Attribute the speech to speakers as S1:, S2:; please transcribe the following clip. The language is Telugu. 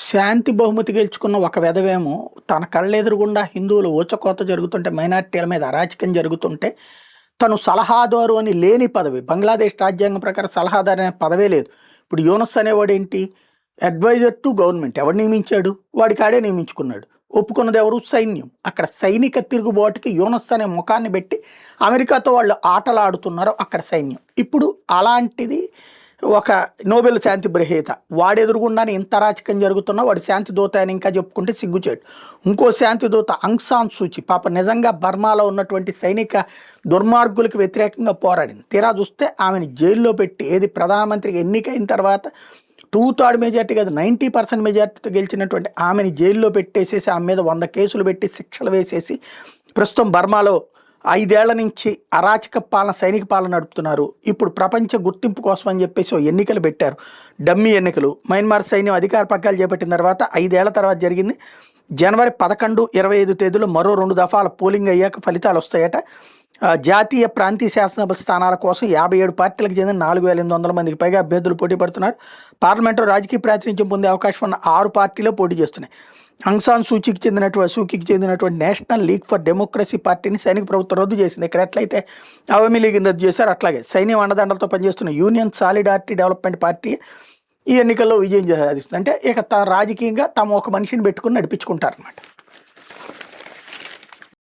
S1: శాంతి బహుమతి గెలుచుకున్న ఒక వెధవేమో తన కళ్ళెదురుగుండా హిందువులు ఊచకోత జరుగుతుంటే, మైనారిటీల మీద అరాచకం జరుగుతుంటే, తను సలహాదారు అని లేని పదవి. బంగ్లాదేశ్ రాజ్యాంగం ప్రకారం సలహాదారు అనే పదవే లేదు. ఇప్పుడు యూనస్ అనేవాడేంటి? Advisor to government. ఎవడు నియమించాడు? వాడికాడే నియమించుకున్నాడు. ఒప్పుకున్నది ఎవరు? సైన్యం. అక్కడ సైనిక తిరుగుబాటుకి యూనస్ అనే ముఖాన్ని పెట్టి అమెరికాతో వాళ్ళు ఆటలు ఆడుతున్నారు అక్కడ సైన్యం. ఇప్పుడు అలాంటిది ఒక నోబెల్ శాంతి గ్రహీత వాడు ఎదురుగుండానే ఇంత అరాచకం జరుగుతున్నా వాడు శాంతి దూత అని ఇంకా చెప్పుకుంటే సిగ్గుచేటు. ఇంకో శాంతి దూత ఆంగ్ సాన్ సూచీ పాప నిజంగా బర్మాలో ఉన్నటువంటి సైనిక దుర్మార్గులకు వ్యతిరేకంగా పోరాడింది. తీరా చూస్తే ఆమెను జైల్లో పెట్టి, ఏది ప్రధానమంత్రికి ఎన్నికైన తర్వాత 2/3 మెజార్టీ కాదు 90% మెజార్టీతో గెలిచినటువంటి ఆమెని జైల్లో పెట్టేసేసి ఆమె మీద 100 కేసులు పెట్టి శిక్షలు వేసేసి ప్రస్తుతం బర్మాలో 5 ఏళ్ల నుంచి అరాచక పాలన, సైనిక పాలన నడుపుతున్నారు. ఇప్పుడు ప్రపంచ గుర్తింపు కోసం అని చెప్పేసి ఎన్నికలు పెట్టారు, డమ్మీ ఎన్నికలు. మయన్మార్ సైన్యం అధికార పగ్గాలు చేపట్టిన తర్వాత 5 ఏళ్ల తర్వాత జరిగింది. జనవరి 11, 25 తేదీలో మరో 2 దఫాల పోలింగ్ అయ్యాక ఫలితాలు వస్తాయట. జాతీయ ప్రాంతీయ శాసనసభ స్థానాల కోసం 57 పార్టీలకు చెందిన 4800 మందికి పైగా అభ్యర్థులు పోటీ పడుతున్నారు. పార్లమెంటు రాజకీయ ప్రాతినిధ్యం పొందే అవకాశం ఉన్న 6 పార్టీలు పోటీ చేస్తున్నాయి. ఆంగ్ సాన్ సూచీకి చెందినటువంటి నేషనల్ లీగ్ ఫర్ డెమోక్రసీ పార్టీని సైనిక ప్రభుత్వం రద్దు చేసింది. ఇక్కడ ఎట్లయితే అవమీ లీగ్ని రద్దు చేశారు, అట్లాగే సైన్యం అండదండలతో పనిచేస్తున్న యూనియన్ సాలిడారిటీ డెవలప్మెంట్ పార్టీ ఈ ఎన్నికల్లో విజయం సాధిస్తుంది. అంటే ఇక రాజకీయంగా తాము ఒక మనిషిని పెట్టుకుని నడిపించుకుంటారన్నమాట.